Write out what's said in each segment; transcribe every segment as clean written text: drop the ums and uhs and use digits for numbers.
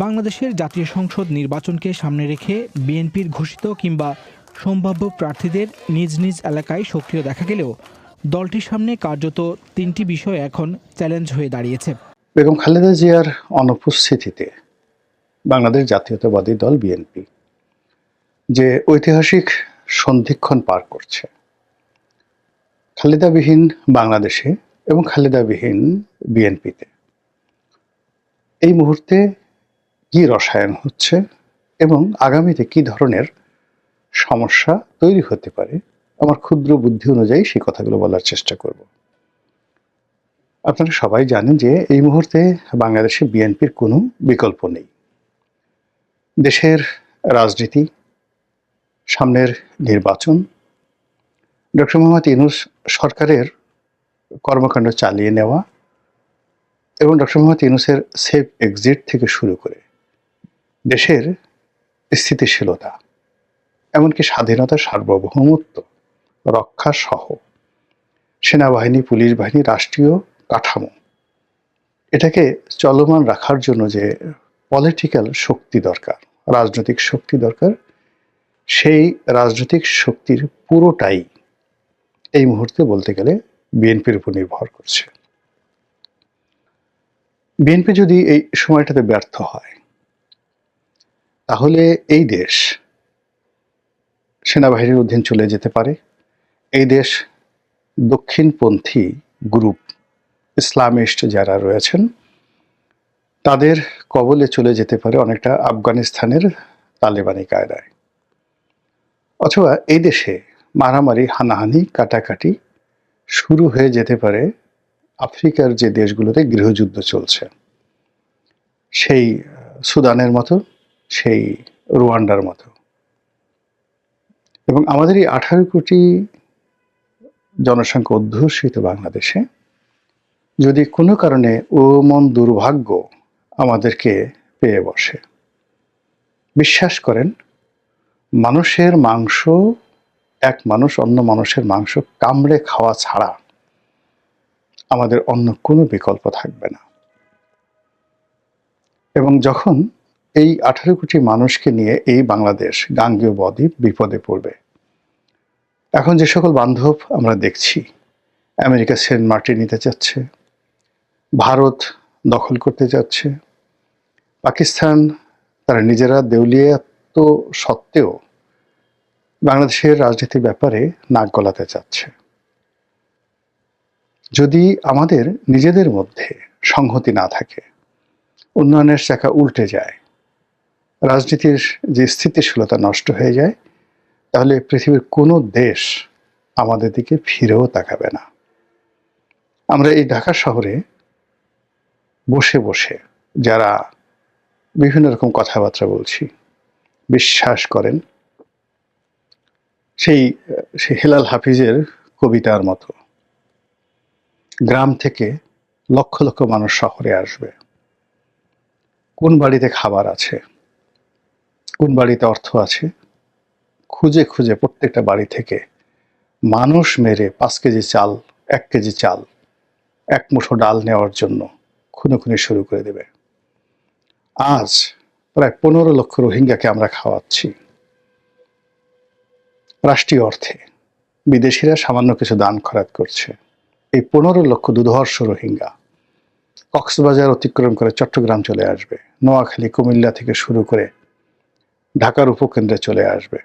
বাংলাদেশের জাতীয় সংসদ নির্বাচনকে সামনে রেখে বিএনপির ঘোষিত কিংবা সম্ভাব্য প্রার্থীদের নিজ নিজ এলাকায় সক্রিয় দেখা গেলেও দলটির সামনে কার্যত তিনটি বিষয় এখন চ্যালেঞ্জ হয়ে দাঁড়িয়েছে। বেগম খালেদা জিয়ার অনুপস্থিতিতে বাংলাদেশ জাতীয়তাবাদী দল বিএনপি যে ঐতিহাসিক সন্ধিক্ষণ পার করছে, খালেদাবিহীন বাংলাদেশে এবং খালেদাবিহীন বিএনপিতে এই মুহূর্তে কি রসায়ন হচ্ছে এবং আগামীতে কি ধরনের সমস্যা তৈরি হতে পারে, আমার ক্ষুদ্র বুদ্ধি অনুযায়ী সেই কথাগুলো বলার চেষ্টা করব। আপনারা সবাই জানেন যে এই মুহূর্তে বাংলাদেশে বিএনপির কোনো বিকল্প নেই। দেশের রাজনীতি, সামনের নির্বাচন, ডক্টর মোহাম্মদ ইউনূস সরকারের কর্মকাণ্ড চালিয়ে নেওয়া এবং ডক্টর মোহাম্মদ ইউনূসের সেফ এক্সিট থেকে শুরু করে দেশের স্থিতিশীলতা, এমনকি স্বাধীনতা, সার্বভৌমত্ব রক্ষা সহ সেনাবাহিনী, পুলিশ বাহিনী, রাষ্ট্রীয় কাঠামো, এটাকে চলমান রাখার জন্য যে পলিটিক্যাল শক্তি দরকার, রাজনৈতিক শক্তি দরকার, সেই রাজনৈতিক শক্তির পুরোটাই এই মুহূর্তে বলতে গেলে বিএনপির উপর নির্ভর করছে। বিএনপি যদি এই সময়টাতে ব্যর্থ হয়, তাহলে এই দেশ সেনাবাহিনীর অধীন চলে যেতে পারে। এই দেশ দক্ষিণপন্থী গ্রুপ, ইসলামিস্ট যারা রয়েছেন, তাদের কবলে চলে যেতে পারে অনেকটা আফগানিস্তানের তালেবানি কায়দায়। অথবা এই দেশে মারামারি, হানাহানি, কাটাকাটি শুরু হয়ে যেতে পারে আফ্রিকার যে দেশগুলোতে গৃহযুদ্ধ চলছে, সেই সুদানের মতো, সেই রুয়ান্ডার মতো। এবং আমাদের এই 18 কোটি জনসংখ্যা অধ্যুষিত বাংলাদেশে যদি কোনো কারণে মন দুর্ভাগ্য আমাদেরকে পেয়ে বসে, বিশ্বাস করেন, মানুষের মাংস, এক মানুষ অন্য মানুষের মাংস কামড়ে খাওয়া ছাড়া আমাদের অন্য কোনো বিকল্প থাকবে না। এবং যখন এই 18 কোটি মানুষকে নিয়ে এই বাংলাদেশ, গাঙ্গেয় বদ্বীপ বিপদে পড়বে, এখন যে সকল বান্ধব আমরা দেখছি, আমেরিকা সেন্ট মার্টিন নিতে চাচ্ছে, ভারত দখল করতে যাচ্ছে, পাকিস্তান তারা নিজেরা দেউলিয়াত্ব সত্ত্বেও বাংলাদেশের রাজনীতির ব্যাপারে নাক গলাতে চাচ্ছে। যদি আমাদের নিজেদের মধ্যে সংহতি না থাকে, উন্নয়নের চাকা উল্টে যায়, রাজনীতির যে স্থিতিশীলতা নষ্ট হয়ে যায়, তাহলে পৃথিবীর কোনো দেশ আমাদের দিকে ফিরেও তাকাবে না। আমরা এই ঢাকা শহরে বসে বসে যারা বিভিন্ন রকম কথাবার্তা বলছি, বিশ্বাস করেন সেই হেলাল হাফিজের কবিতার মতো গ্রাম থেকে লক্ষ লক্ষ মানুষ শহরে আসবে। কোন বাড়িতে খাবার আছে, কোন বাড়িতে অর্থ আছে, খুঁজে খুঁজে প্রত্যেকটা বাড়ি থেকে মানুষ মেরে 5 কেজি চাল, 1 কেজি চাল, 1 মুঠো ডাল নেওয়ার জন্য খুনোখুনি শুরু করে দেবে। আজ প্রায় 15 লক্ষ রোহিঙ্গাকে আমরা খাওয়াচ্ছি রাষ্ট্রীয় অর্থে। বিদেশিরা সামান্য কিছু দান খয়রাত করছে। এই 15 লক্ষ দুর্ধর্ষ রোহিঙ্গা কক্সবাজার অতিক্রম করে চট্টগ্রাম চলে আসবে, নোয়াখালী, কুমিল্লা থেকে শুরু করে ঢাকার উপকেন্দ্রে চলে আসবে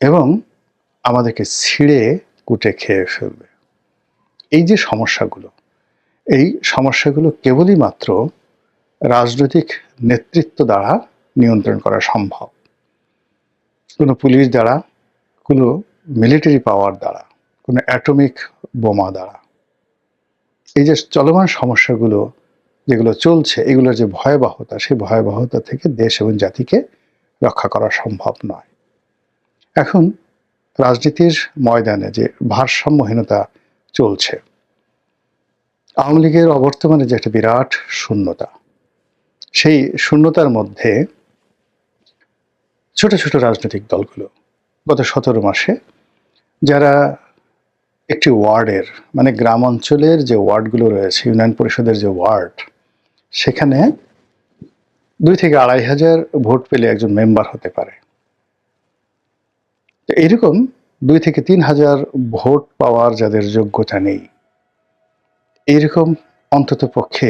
এবং আমাদেরকে ছিঁড়ে কুটে খেয়ে ফেলবে। এই যে সমস্যাগুলো, এই সমস্যাগুলো কেবলই মাত্র রাজনৈতিক নেতৃত্ব দ্বারা নিয়ন্ত্রণ করা সম্ভব। কোনো পুলিশ দ্বারা, কোনো মিলিটারি পাওয়ার দ্বারা, কোনো অ্যাটমিক বোমা দ্বারা এই যে চলমান সমস্যাগুলো যেগুলো চলছে, এগুলোর যে ভয়াবহতা, সেই ভয়াবহতা থেকে দেশ এবং জাতিকে রক্ষা করা সম্ভব নয়। এখন রাজনীতির ময়দানে যে ভারসাম্যহীনতা চলছে, আওয়ামী লীগের অবর্তমানে যে একটা বিরাট শূন্যতা, সেই শূন্যতার মধ্যে ছোট ছোট রাজনৈতিক দলগুলো গত 17 মাসে যারা একটি ওয়ার্ডের মানে গ্রাম অঞ্চলের যে ওয়ার্ডগুলো রয়েছে, ইউনিয়ন পরিষদের যে ওয়ার্ড, সেখানে 2 থেকে 2,500 ভোট পেলে একজন মেম্বার হতে পারে। তো এরকম 2 থেকে 3,000 ভোট পাওয়ার যাদের যোগ্যতা নেই, এইরকম অন্তত পক্ষে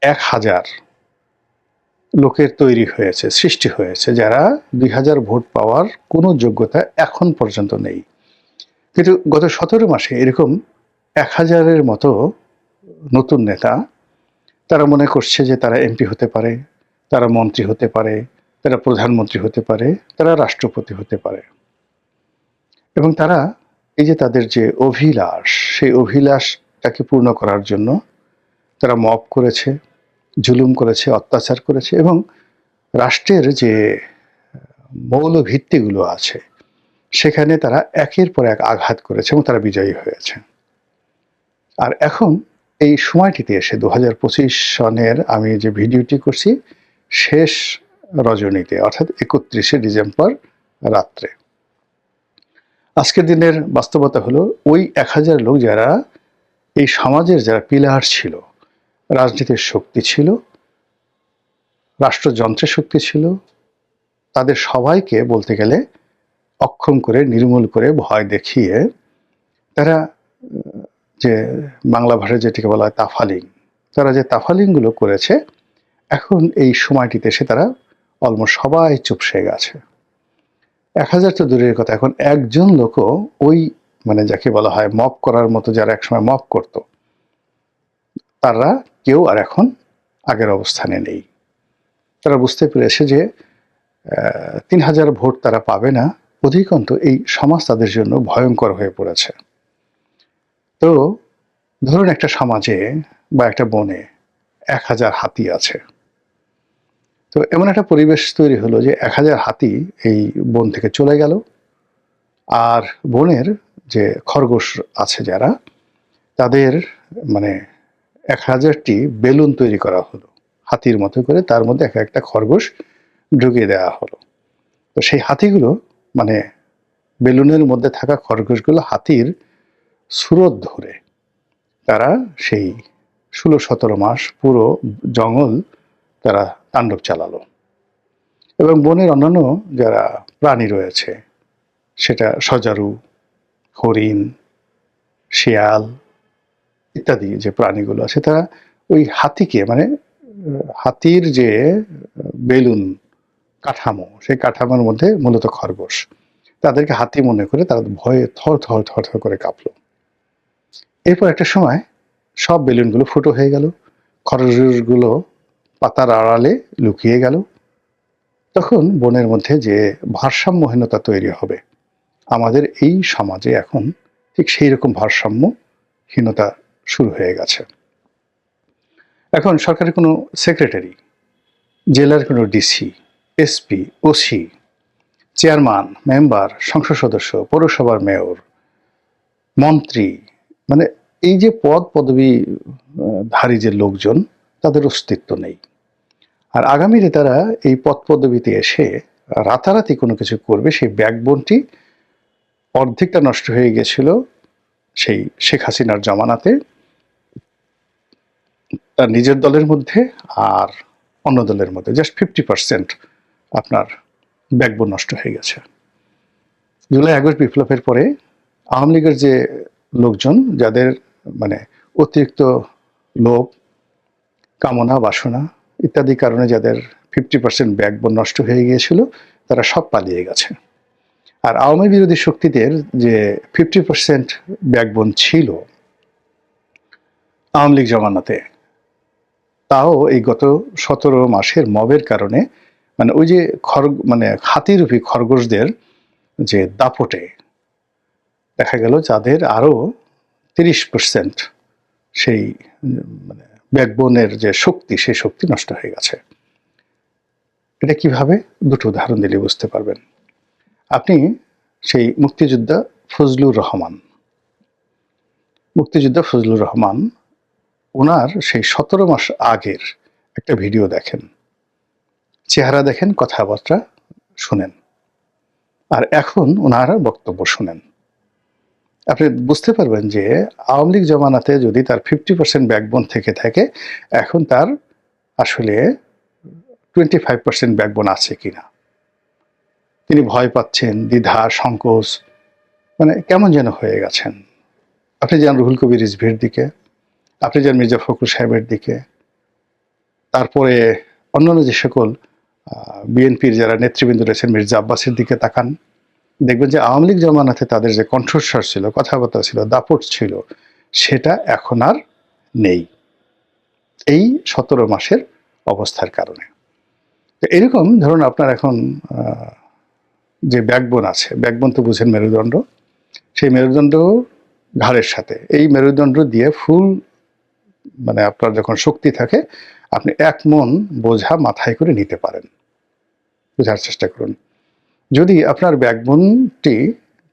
1,000 লোকের তৈরি হয়েছে, সৃষ্টি হয়েছে, যারা 2,000 ভোট পাওয়ার কোনো যোগ্যতা এখন পর্যন্ত নেই। কিন্তু গত 17 মাসে এরকম 1,000-এর মতো নতুন নেতা, তারা মনে করছে যে তারা এমপি হতে পারে, তারা মন্ত্রী হতে পারে, তারা প্রধানমন্ত্রী হতে পারে, তারা রাষ্ট্রপতি হতে পারে। এবং তারা এই যে তাদের যে অভিলাষ, সেই অভিলাষটাকে পূর্ণ করার জন্য তারা মব করেছে, জুলুম করেছে, অত্যাচার করেছে এবং রাষ্ট্রের যে মৌল ভিত্তিগুলো আছে সেখানে তারা একের পর এক আঘাত করেছে এবং তারা বিজয়ী হয়েছে। আর এখন এই সময়টিতে এসে 2025 সনের আমি যে ভিডিওটি করছি শেষ রজনীতে, অর্থাৎ 31শে ডিসেম্বর রাত্রে, আজকের দিনের বাস্তবতা হলো ওই 1,000 লোক যারা এই সমাজের যারা পিলার ছিল, রাজনীতির শক্তি ছিল, রাষ্ট্রযন্ত্রের শক্তি ছিল, তাদের সবাইকে বলতে গেলে অক্ষম করে, নির্মূল করে, ভয় দেখিয়ে তারা যে বাংলা ভাষায় যেটিকে বলা হয় তাফালিং, তারা যে তাফালিংগুলো করেছে, এখন এই সময়টিতে এসে তারা অলমোস্ট সবাই চুপসে গেছে। 1,000 তো দূরের কথা, এখন একজন লোকও ওই মানে যাকে বলা হয় মপ করার মতো, যারা একসময় মপ করত, তারা কেউ আর এখন আগের অবস্থানে নেই। তারা বুঝতে পেরেছে যে 3,000 ভোট তারা পাবে না, অধিকন্তু এই সমাজ তাদের জন্য ভয়ঙ্কর হয়ে পড়েছে। তো ধরুন একটা সমাজে বা একটা বনে 1,000 হাতি আছে। তো এমন একটা পরিবেশ তৈরি হলো যে 1,000 হাতি এই বন থেকে চলে গেল, আর বনের যে খরগোশ আছে যারা, তাদের মানে 1,000টি বেলুন তৈরি করা হলো হাতির মতো করে, তার মধ্যে এক একটা খরগোশ ঢুকিয়ে দেওয়া হলো। তো সেই হাতিগুলো মানে বেলুনের মধ্যে থাকা খরগোশগুলো হাতির সুরত ধরে তারা সেই 16-17 মাস পুরো জঙ্গল তারা তাণ্ডব চালালো। এবং বনের অন্যান্য যারা প্রাণী রয়েছে, সেটা সজারু, হরিণ, শিয়াল ইত্যাদি যে প্রাণীগুলো আছে, তারা ওই হাতিকে মানে হাতির যে বেলুন কাঠামো, সেই কাঠামোর মধ্যে মূলত খরগোশ, তাদেরকে হাতি মনে করে তারা ভয়ে থর থর থর থর করে কাঁপলো। এরপর একটা সময় সব বেলুনগুলো ফুটো হয়ে গেল, খরগোশগুলো পাতার আড়ালে লুকিয়ে গেল। তখন বনের মধ্যে যে ভারসাম্যহীনতা তৈরি হবে, আমাদের এই সমাজে এখন ঠিক সেই রকম ভারসাম্যহীনতা শুরু হয়ে গেছে। এখন সরকারের কোনো সেক্রেটারি, জেলার কোনো DC, SP, OC, chairman, member, সংসদ সদস্য, পৌরসভার মেয়র, মন্ত্রী, মানে এই যে পদ পদবী ধারী যে লোকজন, তাদের অস্তিত্ব নেই। আর আগামীতে তারা এই পদ পদবীতে এসে রাতারাতি কোনো কিছু করবে, সেই ব্যাকবোনটি অর্ধেকটা নষ্ট হয়ে গেছিল সেই শেখ হাসিনার জমানাতে, তার নিজের দলের মধ্যে আর অন্য দলের মধ্যে জাস্ট 50% আপনার ব্যাকবোন নষ্ট হয়ে গেছে। জুলাই আগস্ট বিপ্লবের পরে আওয়ামী লীগের যে লোকজন, যাদের মানে অতিরিক্ত লোভ, কামনা, বাসনা ইত্যাদি কারণে যাদের 50% ব্যাকবোন নষ্ট হয়ে গিয়েছিল, তারা সব পালিয়ে গেছে। আর আওয়ামী বিরোধী শক্তিদের যে 50% ব্যাকবোন ছিল আওয়ামী লীগ জমানাতে, তাও এই গত 17 মাসের মবের কারণে মানে ওই যে মানে হাতিরূপী খরগোশদের যে দাপটে দেখা গেল যাদের আরো 30% সেই মানে ব্যাকবোনের যে শক্তি, সেই শক্তি নষ্ট হয়ে গেছে। এটা কিভাবে? দুটো উদাহরণ দিলে বুঝতে পারবেন। আপনি সেই মুক্তিযোদ্ধা ফজলুর রহমান, ওনার সেই 17 মাস আগের একটা ভিডিও দেখেন, চেহারা দেখেন, কথাবার্তা শুনেন, আর এখন ওনার বক্তব্য শুনেন। আপনি বুঝতে পারবেন যে আওয়ামী লীগ জমানাতে যদি তার 50% ব্যাকবোন থেকে থাকে, এখন তার আসলে 25% ব্যাকবোন আছে কিনা। তিনি ভয় পাচ্ছেন, দ্বিধা, সংকোচ, মানে কেমন যেন হয়ে গেছেন। আপনি যান রুহুল কবির রিজভীর দিকে, আপনি যান মির্জা ফখরুল সাহেবের দিকে, তারপরে অন্যান্য যে সকল বিএনপির যারা নেতৃবৃন্দ রয়েছেন মির্জা আব্বাসের দিকে তাকান, দেখবেন যে আওয়ামী লীগ জমানাতে তাদের যে কণ্ঠস্বর ছিল, কথাবার্তা ছিল, দাপট ছিল, সেটা এখন আর নেই এই 17 মাসের অবস্থার কারণে। তো এরকম ধরুন আপনার এখন যে ব্যাকবোন আছে, ব্যাকবোন তো বুঝেন মেরুদণ্ড, সেই মেরুদণ্ড ঘাড়ের সাথে, এই মেরুদণ্ড দিয়ে ফুল মানে আপনার যখন শক্তি থাকে, আপনি 1 মন বোঝা মাথায় করে নিতে পারেন। বোঝার চেষ্টা করুন। যদি আপনার ব্যাকবোনটি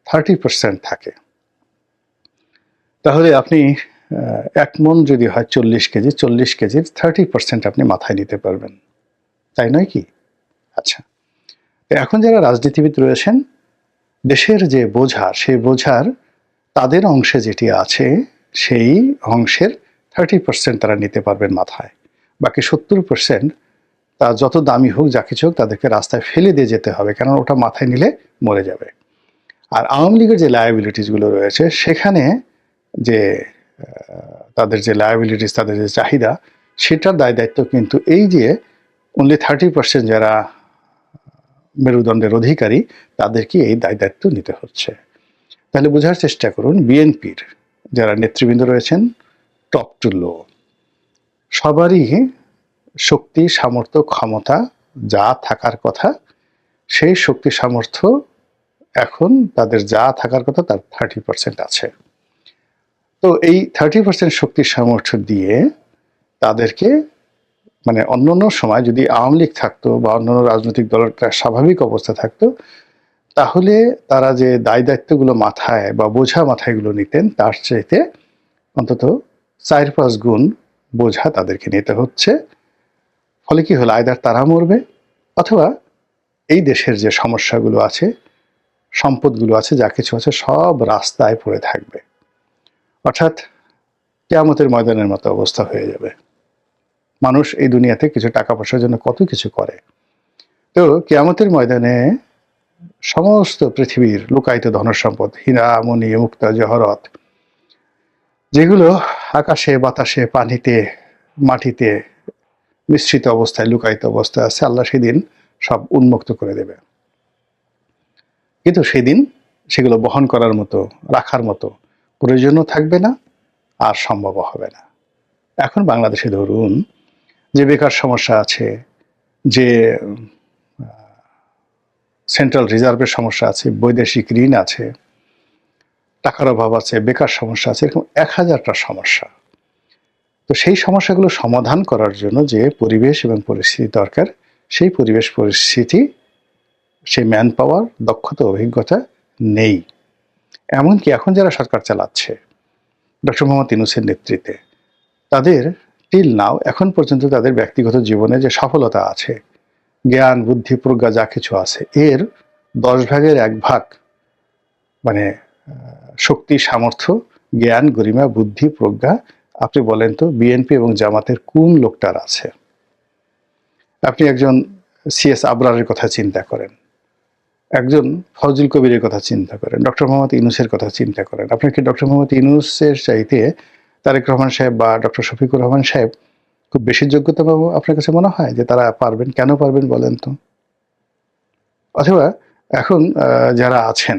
30% থাকে, তাহলে আপনি 1 মন যদি হয় 40 কেজি, 40 কেজির 30% আপনি মাথায় নিতে পারবেন, তাই নয় কি? আচ্ছা, এখন যারা রাজনীতিবিদ রয়েছেন, দেশের যে বোঝা, সেই বোঝার তাদের অংশে যেটি আছে, সেই অংশের 30% তারা নিতে পারবেন মাথায়। বাকি 70% তা যত দামি হোক, যা কিছু হোক, তাদেরকে রাস্তায় ফেলে দিয়ে যেতে হবে, কারণ ওটা মাথায় নিলে মরে যাবে। আর আওয়ামী লীগের যে লায়াবিলিটিসগুলো রয়েছে, সেখানে যে তাদের যে লায়াবিলিটিস, তাদের যে চাহিদা, সেটার দায় দায়িত্ব কিন্তু এই যে অনলি 30% যারা মেরুদণ্ডের অধিকারী, তাদেরকে এই দায় দায়িত্ব নিতে হচ্ছে। তাহলে বোঝার চেষ্টা করুন, বিএনপির যারা নেতৃবৃন্দ রয়েছেন, টপ টু লো, সবারই শক্তি, সামর্থ্য, ক্ষমতা যা থাকার কথা, সেই শক্তি সামর্থ্য এখন তাদের যা থাকার কথা তার 30% আছে। তো এই 30% শক্তি সামর্থ্য দিয়ে তাদেরকে, মানে অন্যান্য সময় যদি আওয়ামী লীগ থাকতো বা অন্যান্য রাজনৈতিক দলের একটা স্বাভাবিক অবস্থা থাকতো, তাহলে তারা যে দায় দায়িত্বগুলো মাথায় বা বোঝা মাথায়গুলো নিতেন, তার চাইতে অন্তত 4-5 গুণ বোঝা তাদেরকে নিতে হচ্ছে। ফলে কি হলো, আইদার তারা মরবে, অথবা এই দেশের যে সমস্যাগুলো আছে, সম্পদগুলো আছে, যা কিছু আছে, সব রাস্তায় পড়ে থাকবে। অর্থাৎ কিয়ামতের ময়দানের মতো অবস্থা হয়ে যাবে। মানুষ এই দুনিয়াতে কিছু টাকা পয়সার জন্য কত কিছু করে, তো কিয়ামতের ময়দানে সমস্ত পৃথিবীর লুকায়িত ধনসম্পদ, হীরা, মণি, মুক্তা, জহরত, যেগুলো আকাশে, বাতাসে, পানিতে, মাটিতে মিশ্রিত অবস্থায়, লুকায়িত অবস্থায় আছে, আল্লাহ সেদিন সব উন্মুক্ত করে দেবে। কিন্তু সেদিন সেগুলো বহন করার মতো, রাখার মতো প্রয়োজনও থাকবে না, আর সম্ভব হবে না। এখন বাংলাদেশে ধরুন যে বেকার সমস্যা আছে, যে সেন্ট্রাল রিজার্ভের সমস্যা আছে, বৈদেশিক ঋণ আছে, টাকার অভাব আছে, বেকার সমস্যা আছে, এরকম 1000টা সমস্যা। তো সেই সমস্যাগুলো সমাধান করার জন্য যে পরিবেশ এবং পরিস্থিতি দরকার, সেই পরিবেশ পরিস্থিতি, সেই ম্যান পাওয়ার, দক্ষতা, অভিজ্ঞতা নেই। এমনকি এখন যারা সরকার চালাচ্ছে ডক্টর মোহাম্মদ ইউনূসের নেতৃত্বে, তাদের টিল নাও, এখন পর্যন্ত তাদের ব্যক্তিগত জীবনে যে সফলতা আছে, জ্ঞান, বুদ্ধি, প্রজ্ঞা যা কিছু আছে, এর 10 ভাগের 1 ভাগ, মানে শক্তি, সামর্থ্য, জ্ঞান, গরিমা, বুদ্ধি, প্রজ্ঞা, আপনি বলেন তো বিএনপি এবং জামাতের কোন লোকটার আছে? আপনি একজন সিএস আবরারের কথা চিন্তা করেন, একজন ফজল কবিরের কথা চিন্তা করেন, ডক্টর মোহাম্মদ ইউনূসের কথা চিন্তা করেন। আপনার কি ডক্টর মোহাম্মদ ইউনূসের চাইতে তারেক রহমান সাহেব বা ডক্টর শফিকুর রহমান সাহেব খুব বেশি যোগ্যতা পাবো আপনার কাছে মনে হয় যে তারা পারবেন? কেন পারবেন বলেন তো? অথবা এখন যারা আছেন,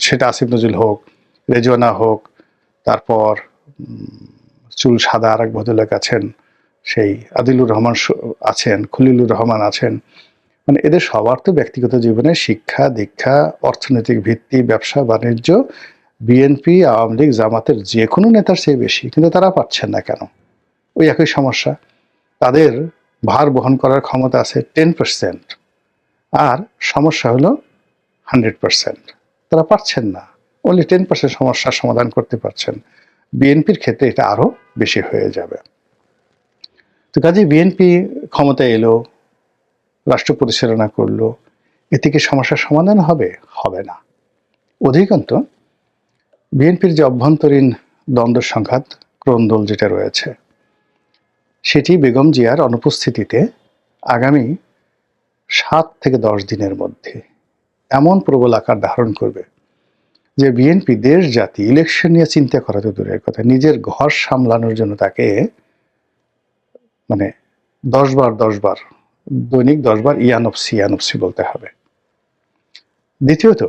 সেটা আসিফ নজরুল হোক, রেজওয়ানা হোক, তারপর চুল সাদা আর এক ভদ্রলোক আছেন, সেই আদিলুর রহমান আছেন, খলিলুর রহমান আছেন, মানে এদের সবার তো ব্যক্তিগত জীবনে শিক্ষা, দীক্ষা, অর্থনৈতিক ভিত্তি, ব্যবসা বাণিজ্য বিএনপি, আওয়ামী লীগ, জামাতের যে কোনো নেতার চেয়ে বেশি, কিন্তু তারা পাচ্ছেন না কেন? ওই একই সমস্যা, তাদের ভার বহন করার ক্ষমতা আছে 10%, আর সমস্যা হলো 100%। তারা পারছেন না, অনলি 10% সমস্যার সমাধান করতে পারছেন। বিএনপির ক্ষেত্রে এটা আরো বেশি হয়ে যাবে। তো কাজে বিএনপি ক্ষমতায় এলো, রাষ্ট্র পরিচালনা করলো, এতে কি সমস্যার সমাধান হবে? হবে না। অধিকন্তু বিএনপির যে অভ্যন্তরীণ দ্বন্দ্ব সংঘাত ক্রন্দল যেটা রয়েছে, সেটি বেগম জিয়ার অনুপস্থিতিতে আগামী 7 থেকে 10 দিনের মধ্যে এমন প্রবল আকার ধারণ করবে যে বিএনপি দেশ জাতি ইলেকশন নিয়ে চিন্তা করা তো দূরের কথা, নিজের ঘর সামলানোর জন্য তাকে মানে 10 বার দৈনিক 10 বার ইয়ানফসি বলতে হবে। দ্বিতীয়ত,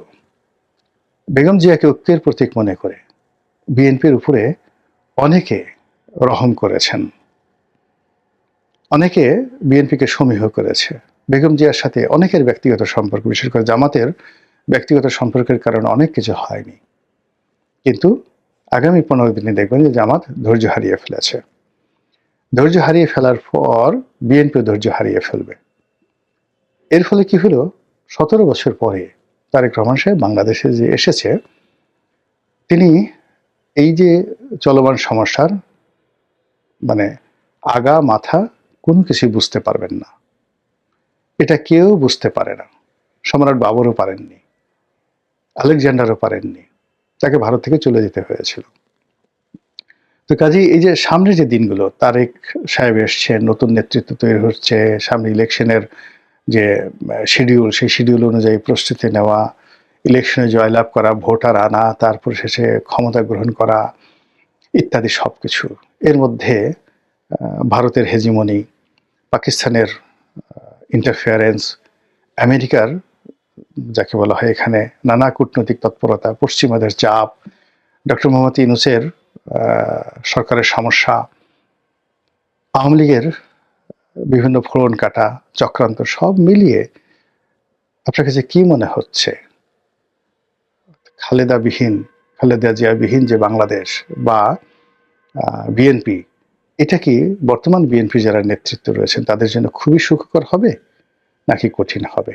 বেগম জিয়াকে ঐক্যের প্রতীক মনে করে বিএনপির উপরে অনেকে রহম করেছেন, অনেকে বিএনপিকে সমীহ করেছে। বেগম জিয়ার সাথে অনেকের ব্যক্তিগত সম্পর্ক, বিশেষ করে জামাতের ব্যক্তিগত সম্পর্কের কারণে অনেক কিছু হয়নি, কিন্তু আগামী 15 দিনে দেখবেন যে জামাত ধৈর্য হারিয়ে ফেলেছে। ধৈর্য হারিয়ে ফেলার পর বিএনপি ধৈর্য হারিয়ে ফেলবে। এর ফলে কি হলো, 17 বছর পরে তারেক রহমান সাহেব বাংলাদেশে যে এসেছে, তিনি এই যে চলমান সমস্যার মানে আগা মাথা কোনো কিছুই বুঝতে পারবেন না। এটা কেউ বুঝতে পারে না। সম্রাট বাবরও পারেননি, আলেকজান্ডারও পারেননি, তাকে ভারত থেকে চলে যেতে হয়েছিল। তো কাজেই এই যে সামনে যে দিনগুলো, তারেক সাহেব এসছে, নতুন নেতৃত্ব তৈরি হচ্ছে, সামনে ইলেকশনের যে শিডিউল, সেই শিডিউল অনুযায়ী প্রস্তুতি নেওয়া, ইলেকশনে জয়লাভ করা, ভোটার আনা, তারপর শেষে ক্ষমতা গ্রহণ করা ইত্যাদি সবকিছু। এর মধ্যে ভারতের হেজিমনি, পাকিস্তানের ইন্টারফেয়ারেন্স, আমেরিকার যাকে বলা হয় এখানে নানা কূটনৈতিক তৎপরতা, পশ্চিমাদের চাপ, ডক্টর মোহাম্মদ ইউনূসের সরকারের সমস্যা, আওয়ামী লীগের বিভিন্ন ফোড়ন কাটা চক্রান্ত, সব মিলিয়ে আপনার কাছে কি মনে হচ্ছে খালেদা জিয়াবিহীন যে বাংলাদেশ বা বিএনপি, এটা কি বর্তমান বিএনপি যারা নেতৃত্ব রয়েছেন তাদের জন্য খুবই সুখকর হবে নাকি কঠিন হবে?